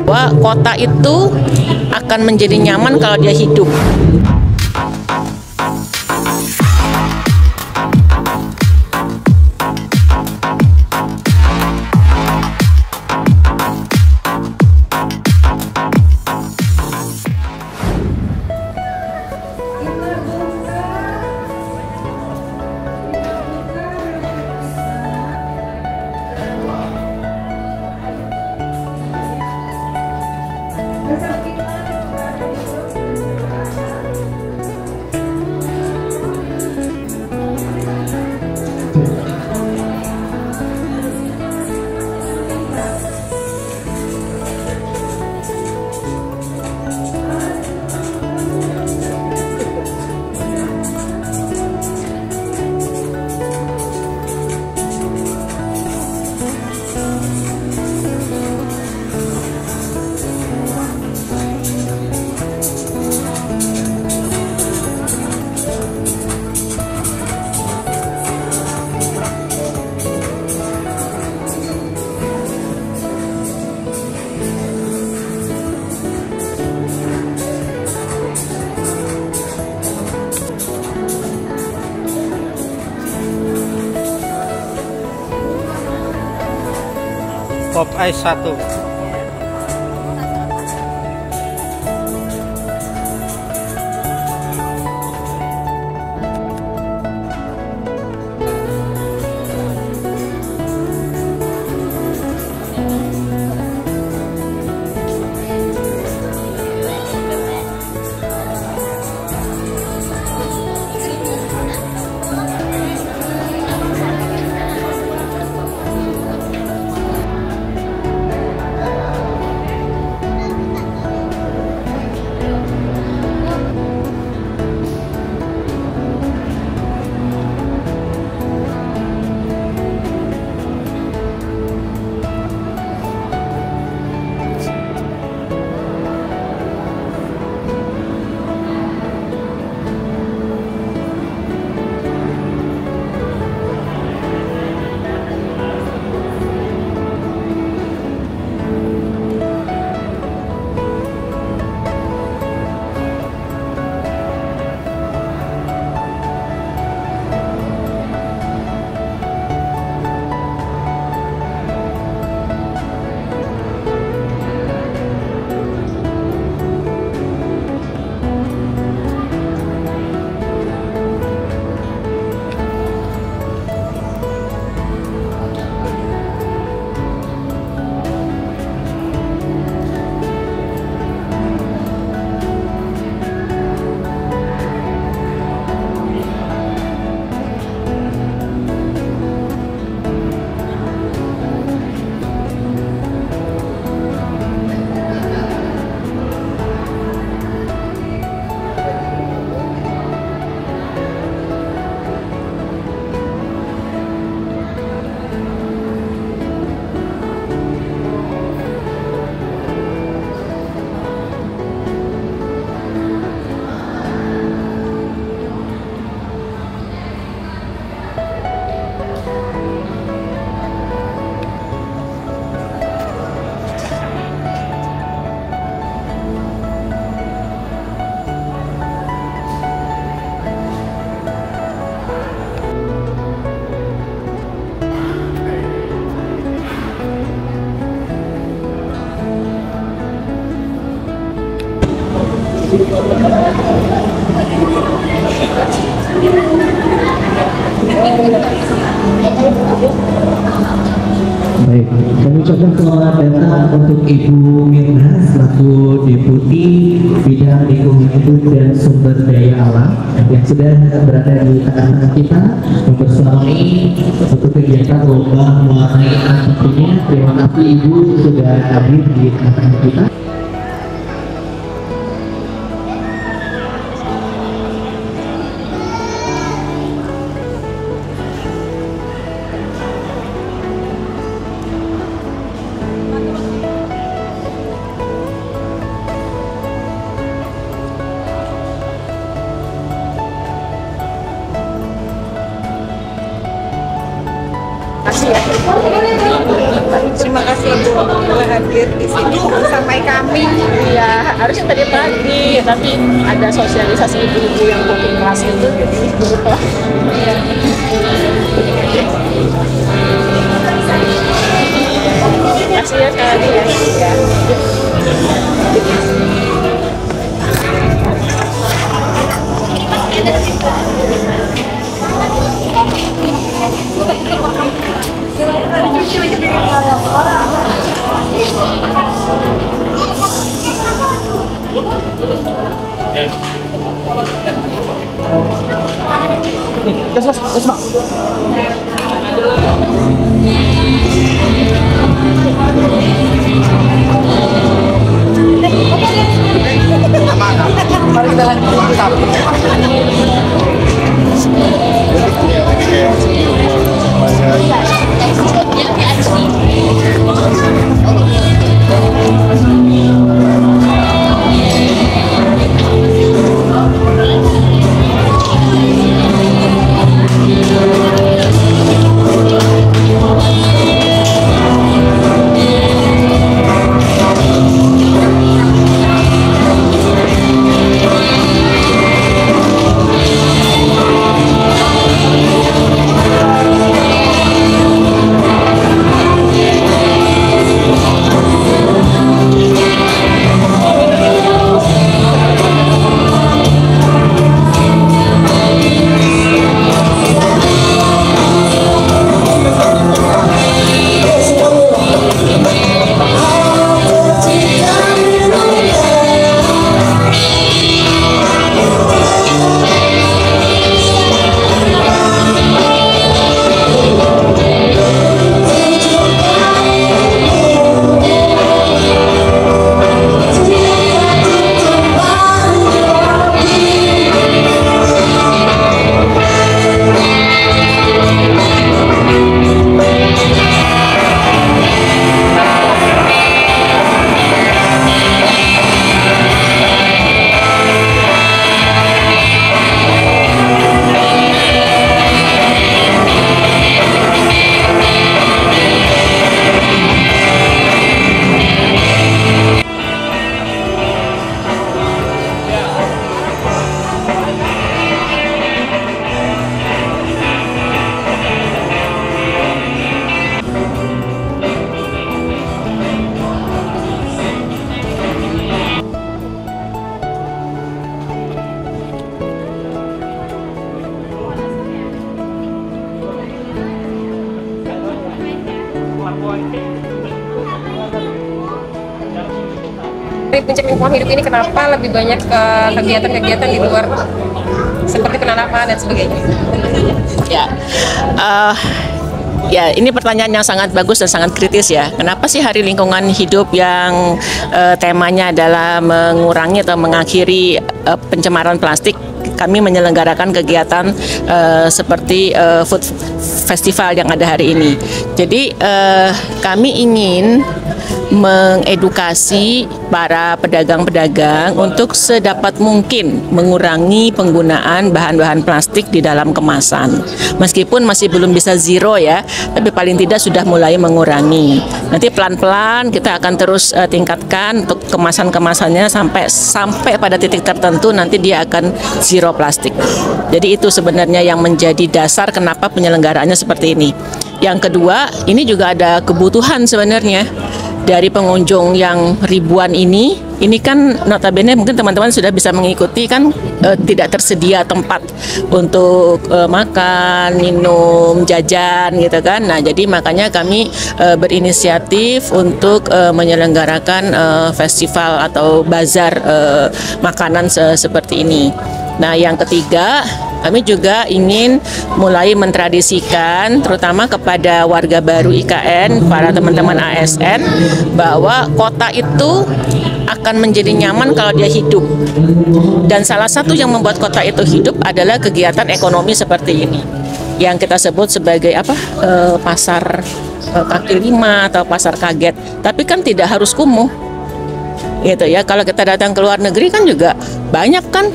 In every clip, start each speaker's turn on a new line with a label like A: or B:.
A: bahwa kota itu akan menjadi nyaman kalau dia hidup.
B: Pop Ice 1.
C: Baik, kami ucapkan selamat datang untuk Ibu Mirna selaku Deputi Bidang Lingkungan Hidup dan Sumber Daya Alam yang sudah berada di tengah-tengah kita memperselami untuk kegiatan lomba mewarnai tentunya. Terima kasih Ibu sudah hadir di tengah-tengah kita.
A: Terima kasih Bu telah hadir di sini bersama Harusnya tadi pagi, tapi ada sosialisasi ibu-ibu yang cooking class itu, jadi lupa. Kasih ya sekali ya.
B: Mari kita lanjut.
D: Puncak Lingkungan Hidup ini kenapa lebih banyak kegiatan-kegiatan di luar seperti penanaman dan sebagainya?
A: Ya, ini pertanyaan yang sangat bagus dan sangat kritis ya. Kenapa sih Hari Lingkungan Hidup yang temanya adalah mengurangi atau mengakhiri pencemaran plastik? Kami menyelenggarakan kegiatan seperti food festival yang ada hari ini. Jadi kami ingin mengedukasi para pedagang-pedagang untuk sedapat mungkin mengurangi penggunaan bahan-bahan plastik di dalam kemasan. Meskipun masih belum bisa zero ya, tapi paling tidak sudah mulai mengurangi. Nanti pelan-pelan kita akan terus tingkatkan untuk kemasan-kemasannya sampai pada titik tertentu nanti dia akan zero plastik. Jadi itu sebenarnya yang menjadi dasar kenapa penyelenggaraannya seperti ini. Yang kedua, ini juga ada kebutuhan sebenarnya dari pengunjung yang ribuan ini kan notabene mungkin teman-teman sudah bisa mengikuti kan tidak tersedia tempat untuk makan, minum, jajan gitu kan. Nah, jadi makanya kami berinisiatif untuk menyelenggarakan festival atau bazar makanan seperti ini. Nah, yang ketiga, kami juga ingin mulai mentradisikan terutama kepada warga baru IKN, para teman-teman ASN, bahwa kota itu akan menjadi nyaman kalau dia hidup. Dan salah satu yang membuat kota itu hidup adalah kegiatan ekonomi seperti ini, yang kita sebut sebagai pasar kaki lima atau pasar kaget. Tapi kan tidak harus kumuh. Gitu ya, kalau kita datang ke luar negeri kan juga banyak kan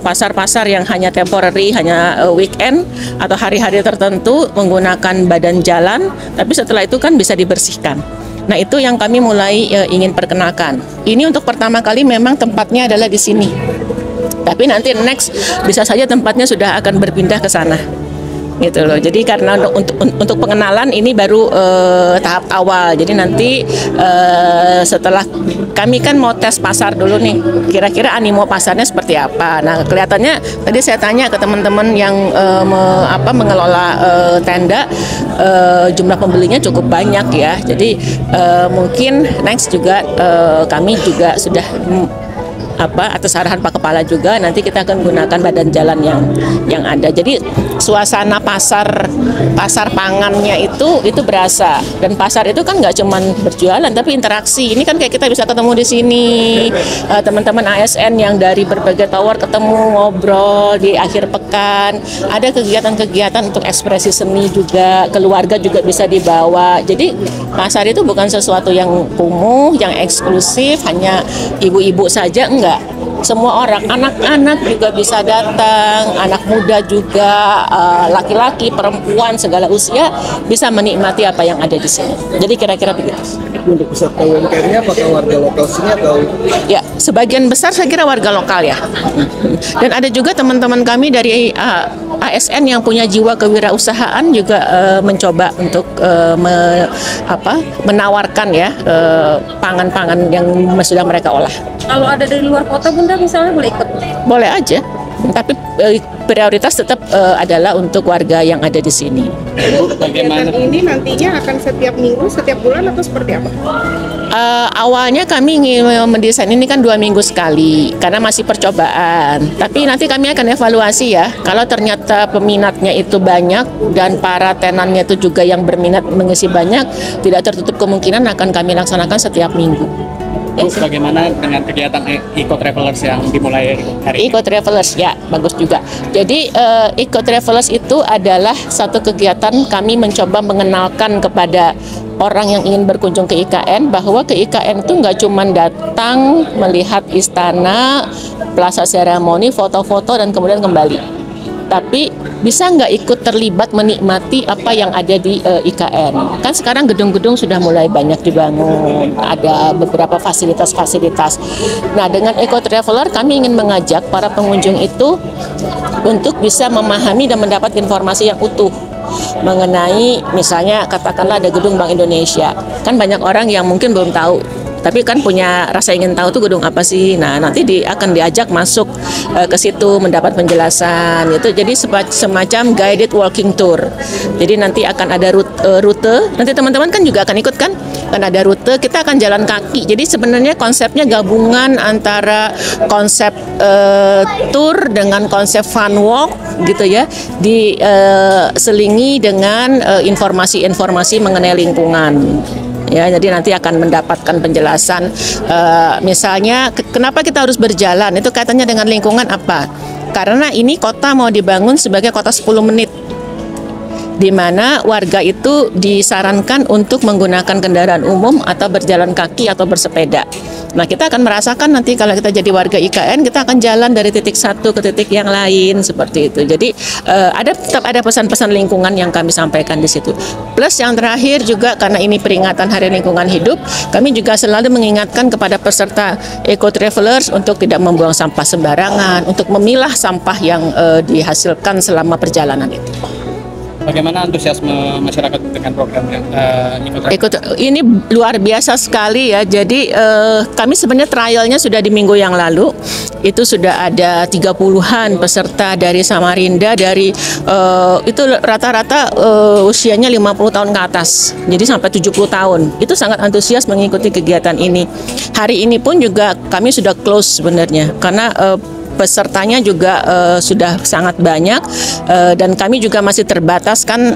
A: pasar-pasar yang hanya temporary, hanya weekend atau hari-hari tertentu menggunakan badan jalan, tapi setelah itu kan bisa dibersihkan. Nah, itu yang kami mulai ingin perkenalkan. Ini untuk pertama kali memang tempatnya adalah di sini. Tapi nanti next bisa saja tempatnya sudah akan berpindah ke sana. Gitu loh. Jadi karena untuk pengenalan ini baru tahap awal. Jadi nanti setelah kami kan mau tes pasar dulu nih. Kira-kira animo pasarnya seperti apa. Nah, kelihatannya tadi saya tanya ke teman-teman yang mengelola tenda, jumlah pembelinya cukup banyak ya. Jadi mungkin next juga kami juga sudah atas arahan Pak Kepala juga nanti kita akan gunakan badan jalan yang ada. Jadi suasana pasar pangannya itu berasa, dan pasar itu kan nggak cuman berjualan tapi interaksi. Ini kan kayak kita bisa ketemu di sini, teman-teman ASN yang dari berbagai tower ketemu ngobrol di akhir pekan. Ada kegiatan-kegiatan untuk ekspresi seni juga, keluarga juga bisa dibawa. Jadi pasar itu bukan sesuatu yang kumuh, yang eksklusif, hanya ibu-ibu saja, enggak. Semua orang, anak-anak juga bisa datang, anak muda juga, laki-laki, perempuan, segala usia bisa menikmati apa yang ada di sini. Jadi kira-kira begitu.
B: Untuk peserta UMKM-nya apakah warga lokal sini atau?
A: Ya, sebagian besar saya kira warga lokal ya. Dan ada juga teman-teman kami dari ASN yang punya jiwa kewirausahaan juga mencoba untuk menawarkan ya pangan-pangan yang sudah mereka olah.
D: Kalau ada dari luar kota, Bunda misalnya boleh ikut?
A: Boleh aja, tapi prioritas tetap adalah untuk warga yang ada di sini.
E: Kegiatan ini nantinya akan setiap minggu, setiap bulan atau seperti apa?
A: Awalnya kami ingin mendesain ini kan 2 minggu sekali karena masih percobaan. Tapi nanti kami akan evaluasi ya. Kalau ternyata peminatnya itu banyak dan para tenannya itu juga yang berminat mengisi banyak, tidak tertutup kemungkinan akan kami laksanakan setiap minggu.
F: Terus bagaimana dengan kegiatan Eco Travelers yang dimulai hari ini?
A: Eco Travelers ya, bagus juga. Jadi Eco Travelers itu adalah satu kegiatan kami mencoba mengenalkan kepada orang yang ingin berkunjung ke IKN bahwa ke IKN itu nggak cuma datang melihat istana, plaza seremoni, foto-foto dan kemudian kembali. Tapi bisa nggak ikut terlibat menikmati apa yang ada di IKN. Kan sekarang gedung-gedung sudah mulai banyak dibangun, ada beberapa fasilitas-fasilitas. Nah, dengan Eco Traveler kami ingin mengajak para pengunjung itu untuk bisa memahami dan mendapat informasi yang utuh mengenai misalnya katakanlah ada gedung Bank Indonesia. Kan banyak orang yang mungkin belum tahu, tapi kan punya rasa ingin tahu tuh gedung apa sih. Nah, nanti akan diajak masuk ke situ mendapat penjelasan itu. Jadi semacam guided walking tour. Jadi nanti akan ada rute. Nanti teman-teman kan juga akan ikut kan? Kan ada rute, kita akan jalan kaki. Jadi sebenarnya konsepnya gabungan antara konsep tour dengan konsep fun walk gitu ya. Diselingi dengan informasi-informasi mengenai lingkungan. Ya, jadi nanti akan mendapatkan penjelasan misalnya kenapa kita harus berjalan, itu kaitannya dengan lingkungan apa? Karena ini kota mau dibangun sebagai kota 10 menit, di mana warga itu disarankan untuk menggunakan kendaraan umum atau berjalan kaki atau bersepeda. Nah, kita akan merasakan nanti kalau kita jadi warga IKN, kita akan jalan dari titik satu ke titik yang lain seperti itu. Jadi tetap ada pesan-pesan lingkungan yang kami sampaikan di situ. Plus yang terakhir juga karena ini peringatan Hari Lingkungan Hidup, kami juga selalu mengingatkan kepada peserta Eco Travelers untuk tidak membuang sampah sembarangan, untuk memilah sampah yang dihasilkan selama perjalanan itu.
F: Bagaimana antusiasme masyarakat dengan program yang
A: ini luar biasa sekali ya. Jadi kami sebenarnya trialnya sudah di minggu yang lalu. Itu sudah ada 30-an peserta dari Samarinda, dari itu rata-rata usianya 50 tahun ke atas. Jadi sampai 70 tahun. Itu sangat antusias mengikuti kegiatan ini. Hari ini pun juga kami sudah close sebenarnya karena pesertanya juga sudah sangat banyak dan kami juga masih terbatas kan,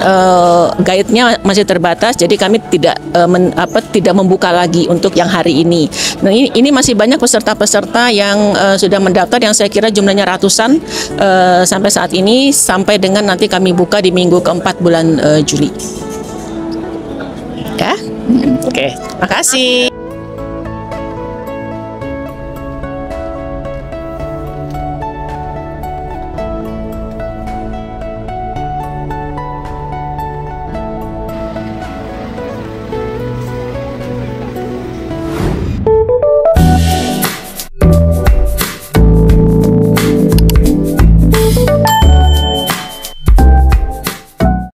A: guide-nya masih terbatas, jadi kami tidak membuka lagi untuk yang hari ini. Nah, ini masih banyak peserta-peserta yang sudah mendaftar, yang saya kira jumlahnya ratusan sampai saat ini, sampai dengan nanti kami buka di minggu keempat bulan Juli. Ya, oke, makasih.